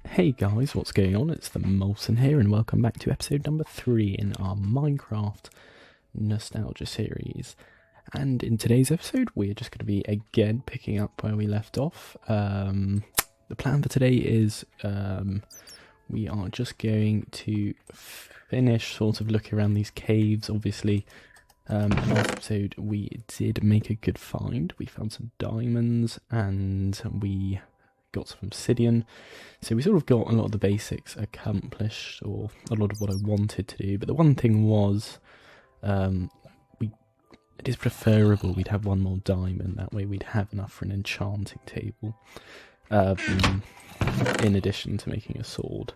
Hey guys, what's going on? It's the Molson here, and welcome back to episode number 3 in our Minecraft nostalgia series. And in today's episode, we're just going to be again picking up where we left off. The plan for today is we are just going to finish sort of looking around these caves. Obviously, last episode we did make a good find. We found some diamonds and we got some obsidian, so we sort of got a lot of the basics accomplished, or a lot of what I wanted to do. But the one thing was, it is preferable we'd have one more diamond, that way we'd have enough for an enchanting table, in addition to making a sword.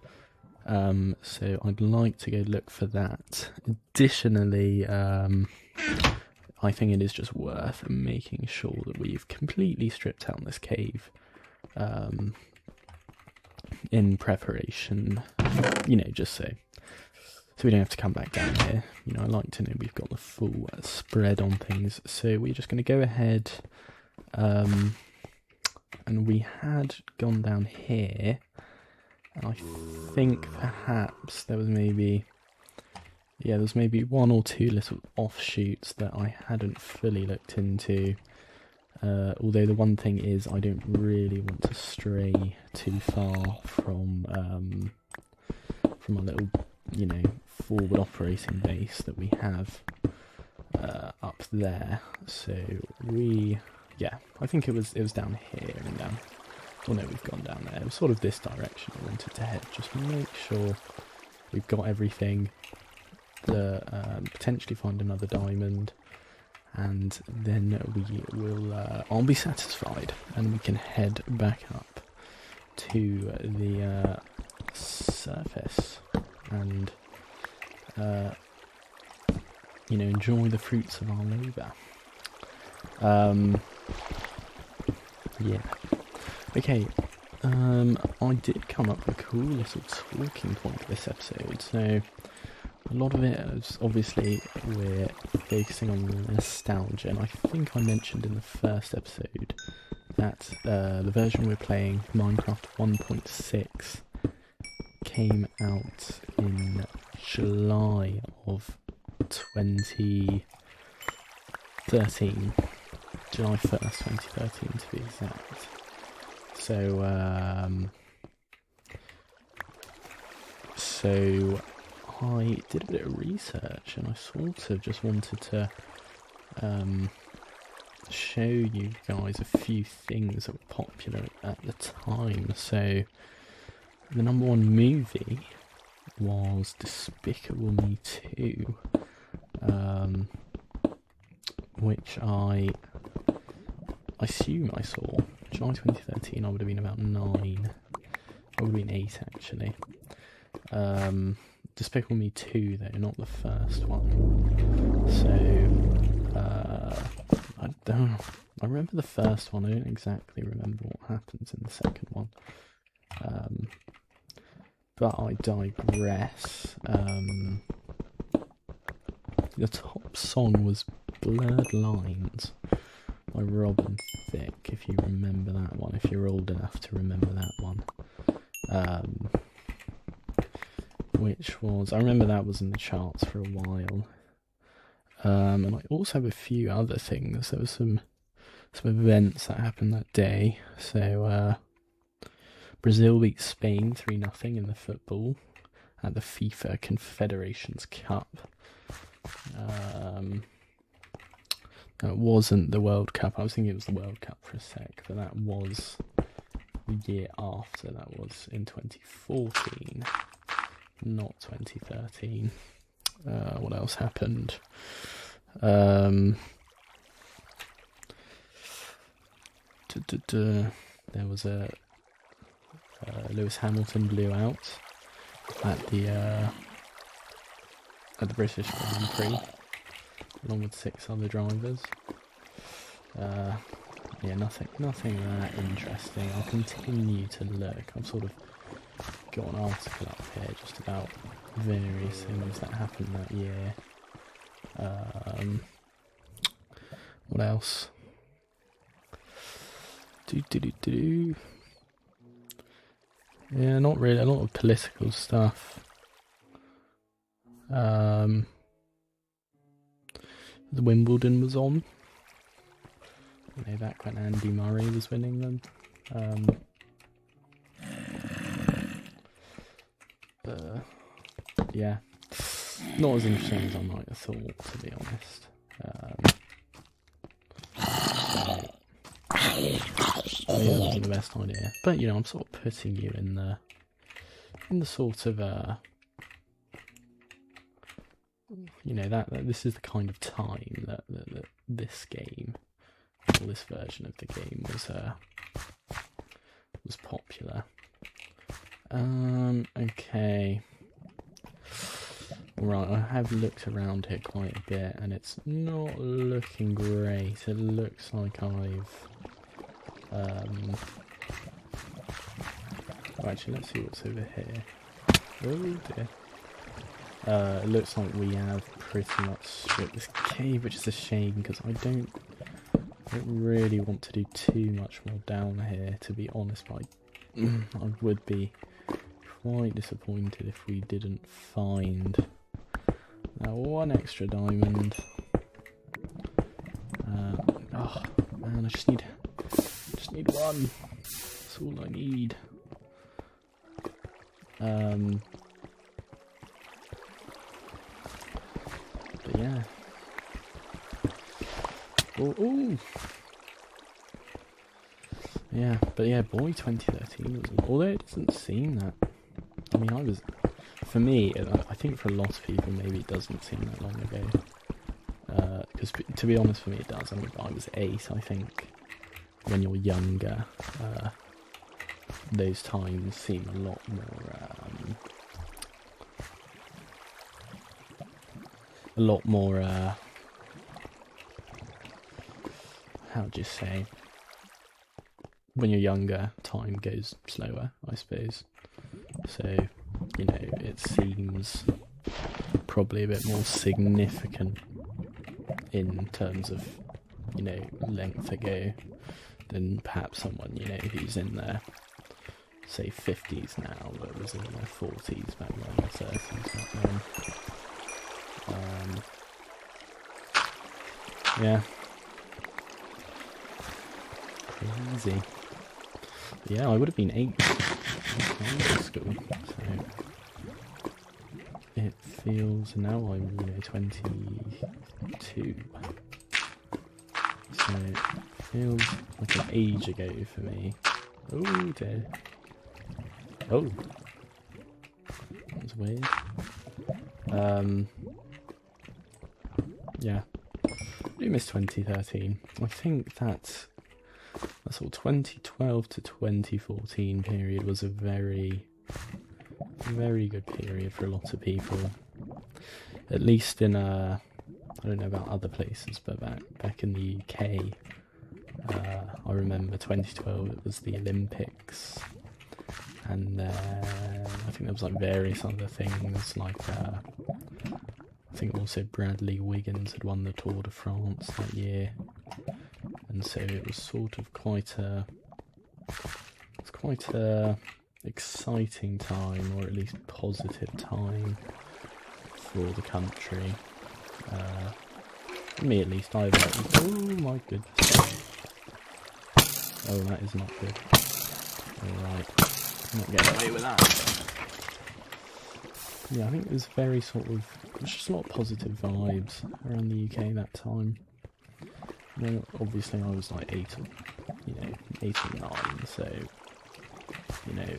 So I'd like to go look for that. Additionally, I think it is just worth making sure that we've completely stripped out this cave, in preparation, just so we don't have to come back down here. I like to know we've got the full spread on things. So we're just going to go ahead, and we had gone down here, and I think perhaps there was maybe one or two little offshoots that I hadn't fully looked into. Although the one thing is, I don't really want to stray too far from our little, forward operating base that we have up there. So I think it was down here and down. Well, no, we've gone down there. It was sort of this direction I wanted to head. Just make sure we've got everything. Potentially find another diamond. And then I'll be satisfied, and we can head back up to the surface and, enjoy the fruits of our labour. Yeah. Okay, I did come up with a cool little talking point for this episode, so a lot of it is obviously we're focusing on nostalgia, and I think I mentioned in the first episode that the version we're playing, Minecraft 1.6, came out in July of 2013. July 1st, 2013 to be exact. So I did a bit of research, and I sort of just wanted to show you guys a few things that were popular at the time. So the number one movie was Despicable Me 2, which I assume I saw July 2013. I would have been about 9. I would have been 8 actually. Despicable Me 2 though, not the first one. So I remember the first one. I don't exactly remember what happens in the second one. But I digress. The top song was Blurred Lines by Robin Thicke, if you remember that one, if you're old enough to remember that one. I remember that was in the charts for a while. And I also have a few other things. There was some events that happened that day. So Brazil beat Spain 3-0 in the football at the FIFA Confederations Cup. No, it wasn't the World Cup. I was thinking it was the World Cup for a sec, but that was the year after. That was in 2014, not 2013. What else happened? There was a Lewis Hamilton blew out at the British Grand Prix, along with 6 other drivers. Nothing that interesting. I'll continue to look. I've sort of got an article up here just about various things that happened that year. What else? Yeah, not really. A lot of political stuff. The Wimbledon was on. You know, back when Andy Murray was winning them. Yeah, not as interesting as I might have thought, to be honest. Yeah, that wasn't the best idea. But you know, I'm sort of putting you in the sort of you know, that this is the kind of time that this game, or this version of the game, was popular. Okay. Right, I have looked around here quite a bit, and it's not looking great. It looks like I've... Oh, actually, let's see what's over here. Oh dear. It looks like we have pretty much stripped this cave, which is a shame, because I don't really want to do too much more down here, to be honest, but I would be quite disappointed if we didn't find that one extra diamond. Oh man, I just need one. That's all I need. But yeah. Oh. Yeah, but yeah, boy, 2013 was, although it doesn't seem that. I mean, for me, I think for a lot of people, maybe it doesn't seem that long ago. Because to be honest, for me, it does. I mean, I was 8, I think. When you're younger, those times seem a lot more, how do you say? When you're younger, time goes slower, I suppose. So, you know, it seems probably a bit more significant in terms of, you know, length ago than perhaps someone, you know, who's in their, say, 50s now, but was in their 40s back then, or 30s back then. Yeah. Crazy. Yeah, I would have been 8 in school, so it feels, now I'm, you know, 22, so it feels like an age ago for me. Oh dear. Oh, that was weird. Yeah, I do miss 2013. I think that sort of 2012 to 2014 period was a very, very good period for a lot of people. At least in I don't know about other places, but back in the UK, I remember 2012. It was the Olympics, and I think there was like various other things, like I think also Bradley Wiggins had won the Tour de France that year. And so it was sort of quite a exciting time, or at least positive time for the country. For me at least, oh my goodness. Oh, that is not good. Alright, I'm not getting away with that. Yeah, I think it was very sort of, it was just a lot of positive vibes around the UK that time. Well, obviously I was like 8 or 9, so, you know,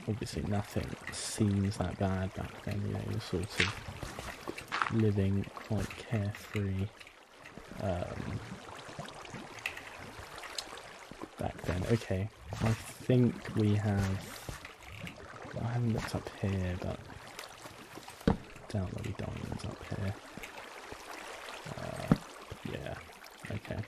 obviously nothing seems that bad back then, you know, you're sort of living quite carefree, back then. Okay, I think we have, I haven't looked up here, but I doubt there'll be diamonds up here. Yeah. Okay.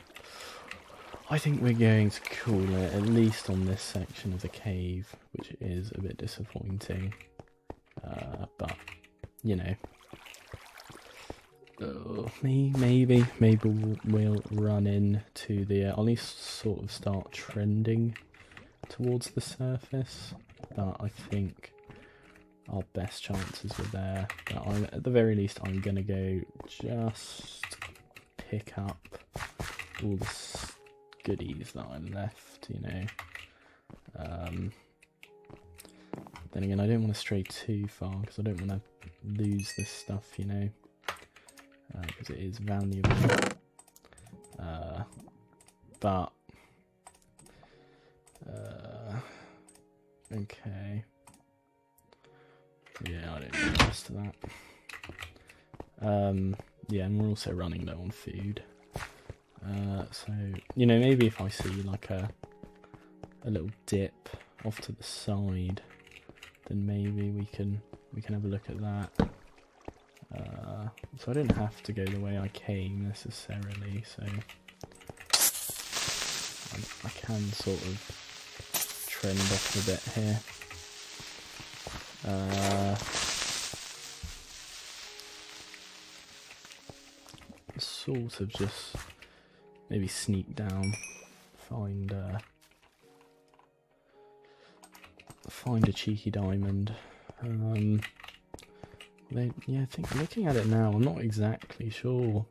I think we're going to call it, at least on this section of the cave, which is a bit disappointing. But, you know. Maybe we'll run into the, at least sort of start trending towards the surface. but I think our best chances were there. But at the very least, I'm going to go just pick up all the goodies that I left, you know. Then again, I don't want to stray too far because I don't want to lose this stuff, you know, because it is valuable. But okay, yeah, I don't know the rest of that. Yeah, and we're also running low on food. So you know, maybe if I see like a little dip off to the side, then maybe we can have a look at that. So I didn't have to go the way I came necessarily, so I can sort of trend off a bit here. Sort of just maybe sneak down, find a cheeky diamond. Yeah, I think looking at it now, I'm not exactly sure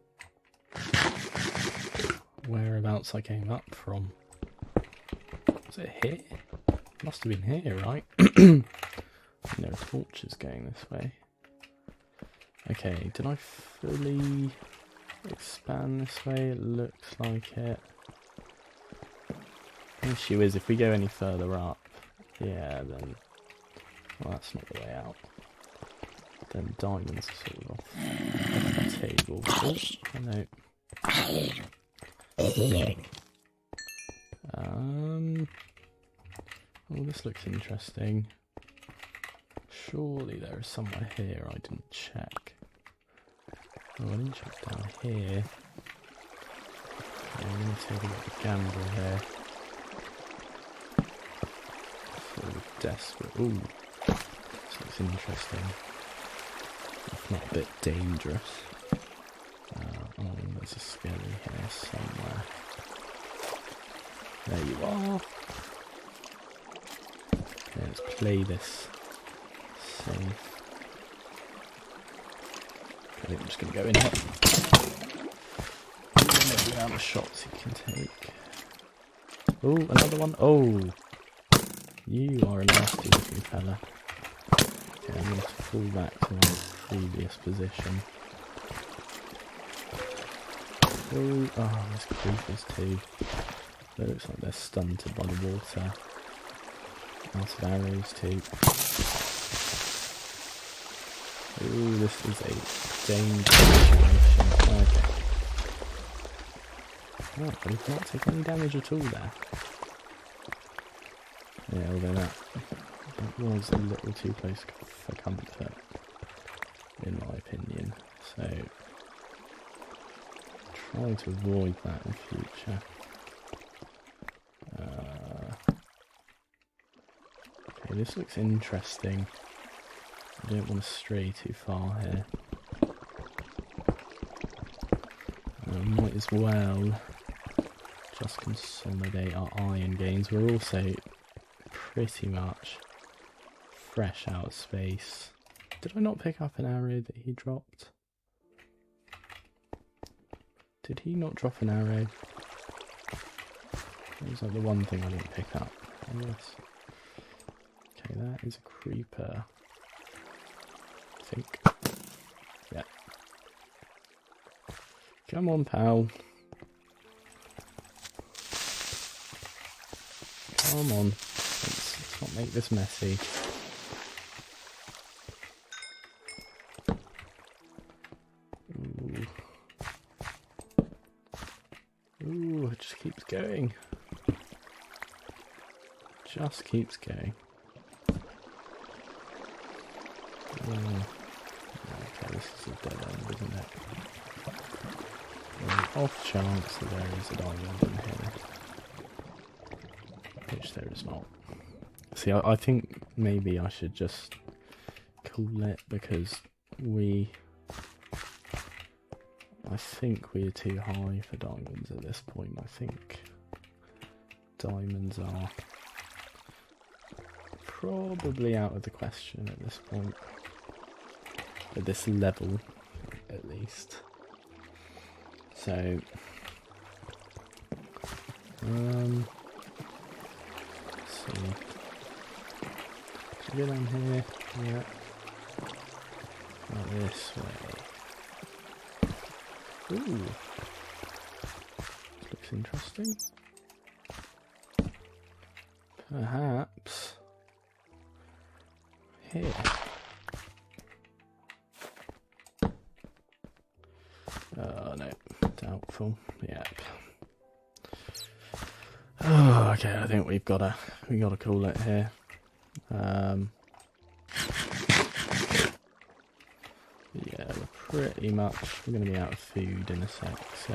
whereabouts I came up from. Was it here? Must have been here, right? There are torches going this way. Okay, did I fully expand this way? It looks like it. The issue is if we go any further up, yeah, then well, that's not the way out. Then diamonds are sort of off the table. Oh, hello. Oh, this looks interesting. Surely there is somewhere here I didn't check. Oh, I didn't check down here. Okay, I'm going to take a bit of a gamble here. Sort of desperate. Ooh, this looks interesting. If not a bit dangerous. Oh, there's a skelly here somewhere. There you are. Okay, let's play this safe. I think I'm just going to go in here. Maybe the amount of shots you can take. Oh, another one. Oh, you are a nasty looking fella. Okay, I'm going to fall back to my previous position. Oh, there's creepers too. It looks like they're stunted by the water. Out of arrows too. Ooh, this is a dangerous situation. Okay. Oh, I did not take any damage at all there. Yeah, although that was a little too close for comfort, in my opinion. So, try to avoid that in future. Okay, this looks interesting. I don't want to stray too far here. I might as well just consolidate our iron gains. We're also pretty much fresh out of space. Did I not pick up an arrow that he dropped? Did he not drop an arrow? That was like the one thing I didn't pick up. Oh, yes. Okay, that is a creeper. I think. Yeah. Come on, pal. Come on. Let's not make this messy. Ooh. Ooh, it just keeps going. Just keeps going. Okay, this is a dead end, isn't it? There's an off chance that there is a diamond in here. Which there is not. See, I think maybe I should just call it because I think we are too high for diamonds at this point. I think diamonds are probably out of the question at this point. At this level, at least. So, let's see. Should we go down here? Yeah. Not this way. Ooh. This looks interesting. Perhaps here. Oh no, doubtful. Yep. Oh, okay. I think we gotta call it here. Yeah, we're pretty much gonna be out of food in a sec, so.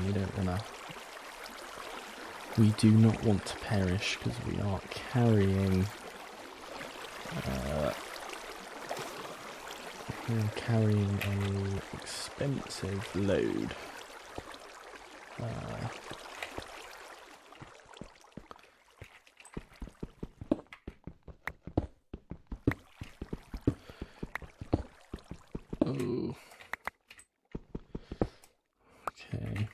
You don't wanna. We do not want to perish because we are carrying. We're carrying an expensive load. Oh. Okay.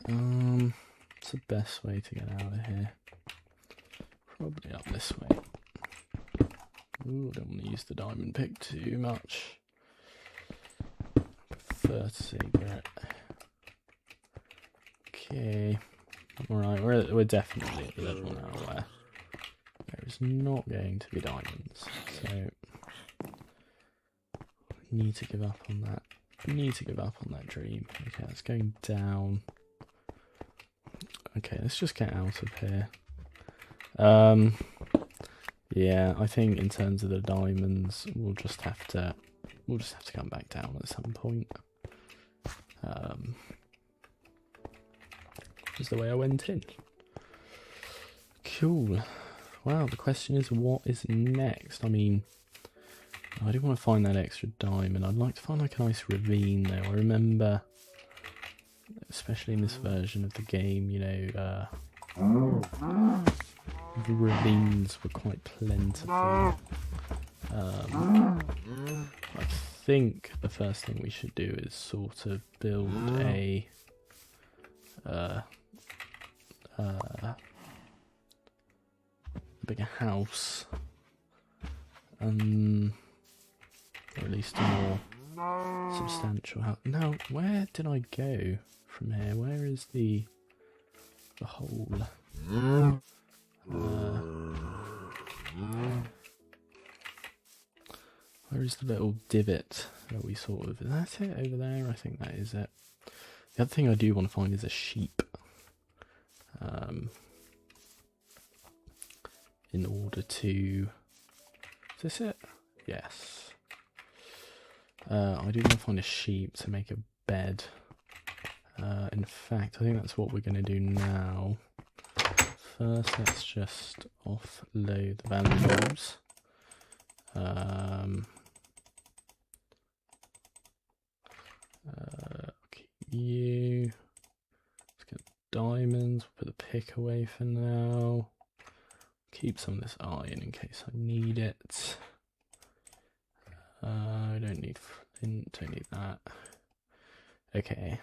What's the best way to get out of here? Probably up this way. Ooh, I don't want to use the diamond pick too much. Prefer to saber it. Okay. Alright, we're definitely at the level now where there is not going to be diamonds. So need to give up on that. Need to give up on that dream. Okay, that's going down. Okay, let's just get out of here. Yeah, I think in terms of the diamonds, we'll just have to come back down at some point. Just the way I went in. Cool. Wow, the question is, what is next? I mean, I do want to find that extra diamond. I'd like to find like a nice ravine though. I remember, especially in this version of the game, you know, the ravines were quite plentiful. I think the first thing we should do is sort of build a bigger house, or at least a more substantial house. Now, where did I go from here? Where is the hole? Where is the little divot that we sort of... Is that it over there? I think that is it. The other thing I do want to find is a sheep. In order to... Is this it? Yes. I do want to find a sheep to make a bed. In fact, I think that's what we're going to do now. First, let's just offload the vandals. You. Let's get diamonds. We'll put the pick away for now. Keep some of this iron in case I need it. I don't need flint. Don't need that. Okay.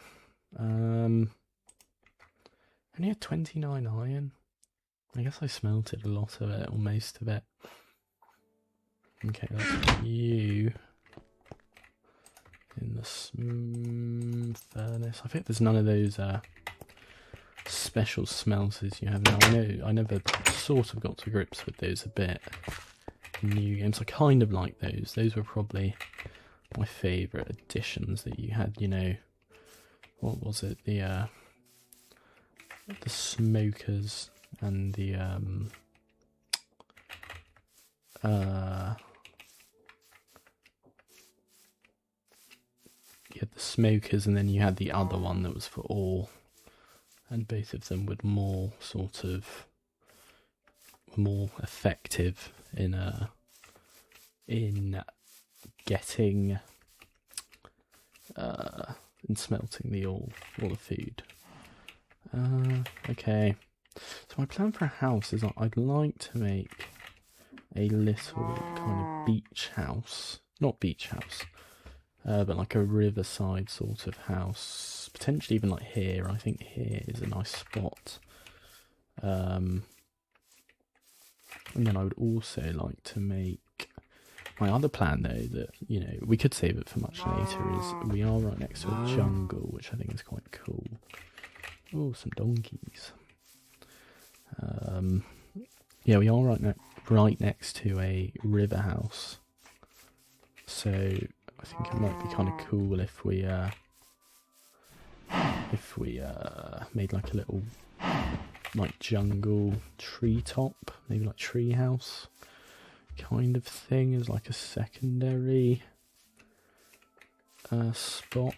Only had 29 iron. I guess I smelted a lot of it, or most of it. Okay, that's you in the furnace. I think there's none of those special smelters you have now. I never sort of got to grips with those a bit in new games. I kind of like those. Those were probably my favourite additions that you had, you know. What was it? The smokers and the you had the smokers, and then you had the other one that was for all, and both of them were more sort of more effective in getting in smelting all the food. Okay. So my plan for a house is I'd like to make a little kind of beach house. Not beach house, but like a riverside sort of house. Potentially even like here. I think here is a nice spot. And then I would also like to make... My other plan, though, that, you know, we could save it for much later, is we are right next to a jungle, which I think is quite cool. Oh, some donkeys. Yeah, we are right next to a river house. So I think it might be kind of cool if we made like a little like jungle treetop, maybe like tree house kind of thing as like a secondary spot.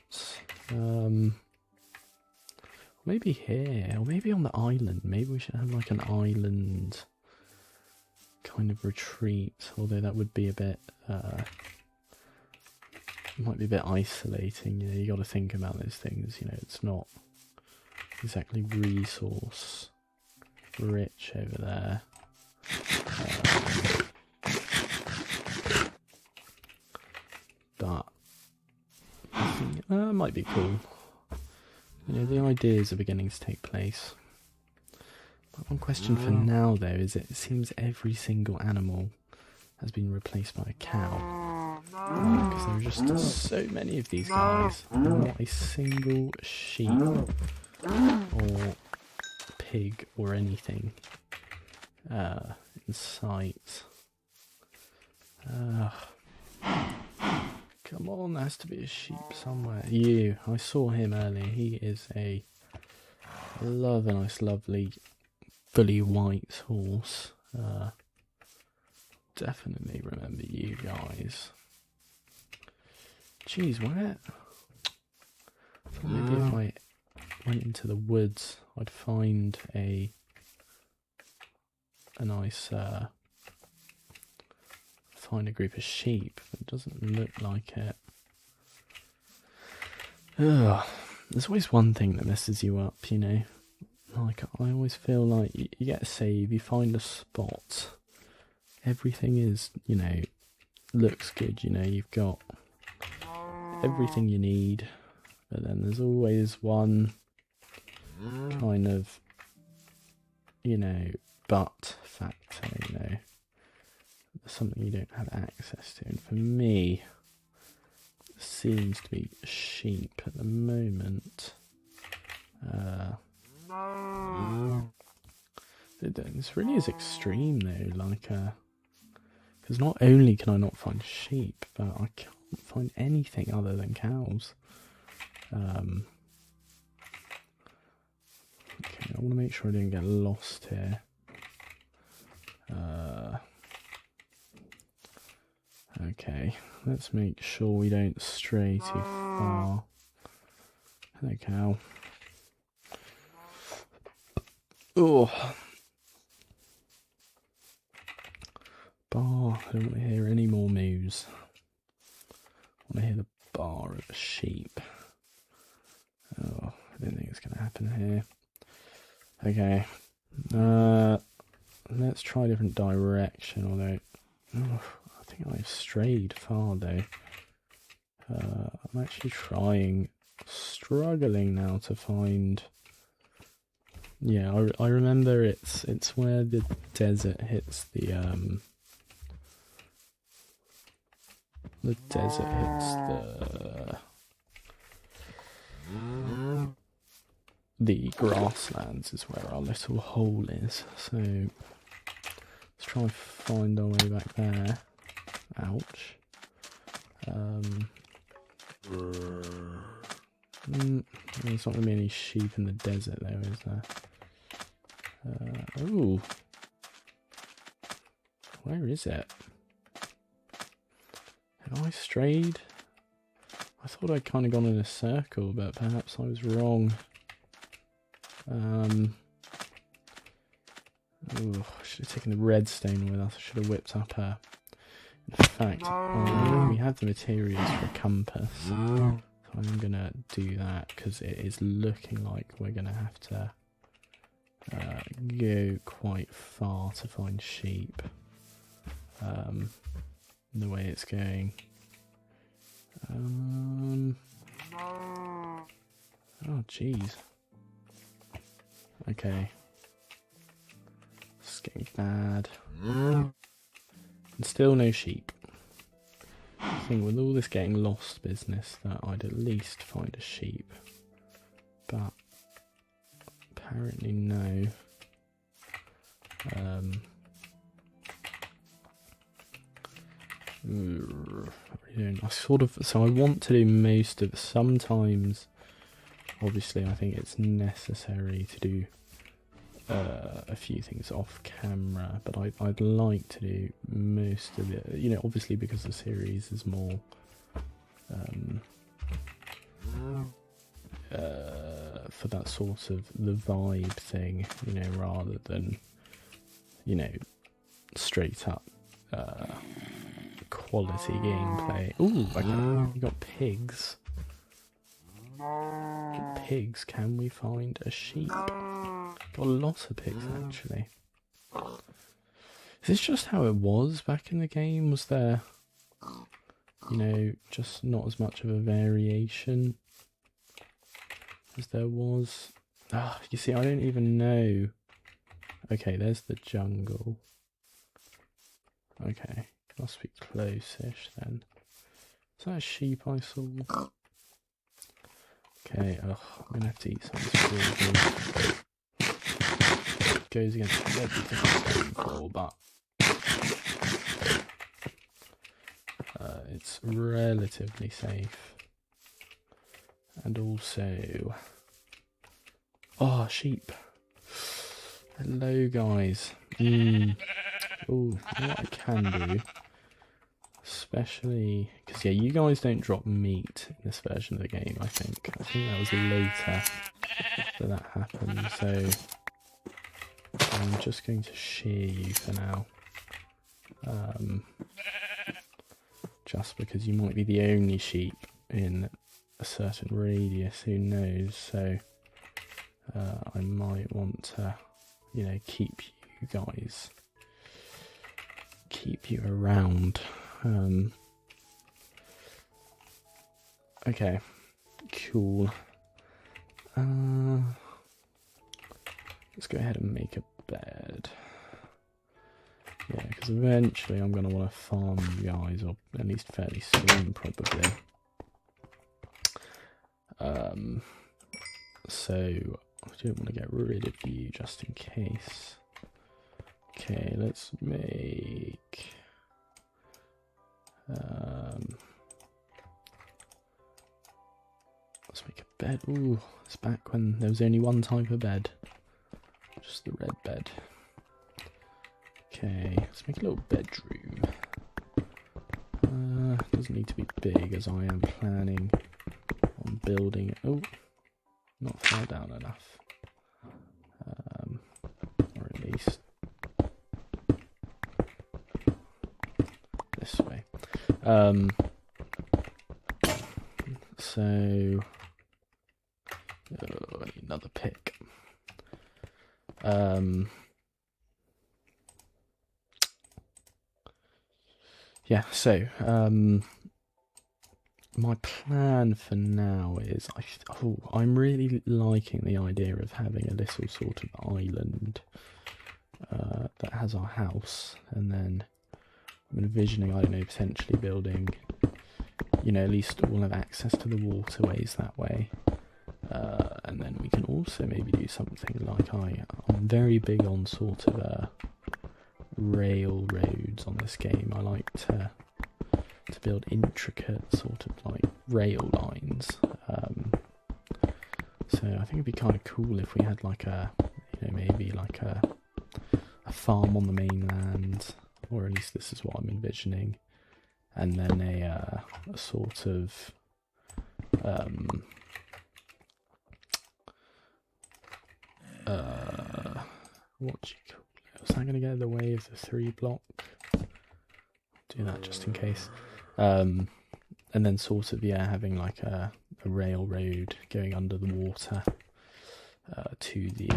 Maybe here, or maybe on the island. Maybe we should have like an island kind of retreat, although that would be a bit might be a bit isolating. You know, you got to think about those things. You know, it's not exactly resource rich over there. But I think it might be cool. You know, the ideas are beginning to take place. But one question for now, though, is it seems every single animal has been replaced by a cow. Because there are just so many of these guys. And not a single sheep or pig or anything in sight. Come on, there has to be a sheep somewhere. I saw him earlier. He is a nice, lovely, fully white horse. Definitely remember you guys. Jeez, where? Maybe if I went into the woods, I'd find a nice, find a group of sheep. It doesn't look like it. Ugh. There's always one thing that messes you up, you know. Like, I always feel like you get a save, you find a spot, everything is, you know, looks good, you know, you've got everything you need, but then there's always one kind of, you know, but factor, you know, something you don't have access to. And for me, it seems to be sheep at the moment. This really is extreme though, like, because not only can I not find sheep, but I can't find anything other than cows. Okay, I want to make sure I don't get lost here. Okay, let's make sure we don't stray too far. Hello, cow. Oh. Bar, I don't want to hear any more moos. I want to hear the bar of a sheep. Oh, I don't think it's going to happen here. Okay. Let's try a different direction, although... Oh, I think I've strayed far, though. I'm actually struggling now to find... Yeah, I remember it's where the desert hits the the grasslands is where our little hole is. So let's try and find our way back there. Ouch. There's not going to be any sheep in the desert though, is there? Ooh. Where is it? Have I strayed? I thought I'd kind of gone in a circle, but perhaps I was wrong. Ooh, I should have taken the redstone with us. I should have whipped up a... In fact, we have the materials for a compass. So I'm going to do that, because it is looking like we're going to have to go quite far to find sheep. The way it's going. Oh, jeez. Okay. It's getting bad. And still no sheep. I think with all this getting lost business that I'd at least find a sheep. But apparently no. So I want to do most of it. Sometimes, obviously, I think it's necessary to do a few things off camera, but I'd like to do most of it, you know, obviously because the series is more for that sort of the vibe thing, you know, rather than, you know, straight up quality gameplay. Ooh, okay, we got pigs. Pigs, can we find a sheep? Got a lot of pigs actually. Is this just how it was back in the game? Was there, you know, just not as much of a variation as there was? Ah, you see, I don't even know. Okay, there's the jungle. Okay, must be close-ish then. Is that a sheep I saw? Okay, I'm gonna have to eat some of this food. Goes against everything I'm going for, but it's relatively safe. And also, oh, sheep. Hello, guys. Oh, what I can do, especially because yeah, you guys don't drop meat in this version of the game. I think that was later that that happened. So I'm just going to shear you for now, just because you might be the only sheep in a certain radius. Who knows? So I might want to, you know, keep you guys. Keep you around. Okay, cool. Let's go ahead and make a bed. Yeah, because eventually I'm going to want to farm you guys, or at least fairly soon, probably. So I don't want to get rid of you just in case. Okay, let's make a bed. Ooh, it's back when there was only one type of bed, just the red bed. Okay, let's make a little bedroom. Doesn't need to be big, as I am planning on building it. Oh, not far down enough, or at least this way. So another pick. Yeah, so my plan for now is I'm really liking the idea of having a little sort of island that has our house, and then I'm envisioning, I don't know, potentially building, you know, at least we'll have access to the waterways that way. And then we can also maybe do something like I'm very big on sort of railroads on this game. I like to build intricate sort of like rail lines. So I think it'd be kind of cool if we had like a, you know, maybe like a farm on the mainland, or at least this is what I'm envisioning, and then a sort of what do you call it? Was that going to get in the way of the 3 block? Do that just in case. And then sort of, yeah, having like a railroad going under the water to the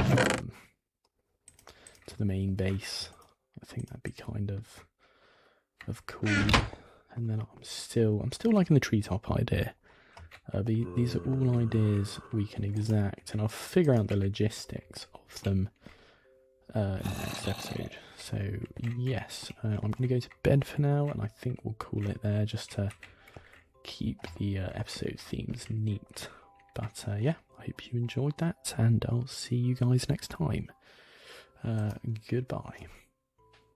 to the main base. I think that'd be kind of cool. And then I'm still liking the treetop idea. These are all ideas we can exact, and I'll figure out the logistics of them in the next episode. So yes, I'm going to go to bed for now, and I think we'll call it there just to keep the episode themes neat. But yeah, I hope you enjoyed that, and I'll see you guys next time. Goodbye.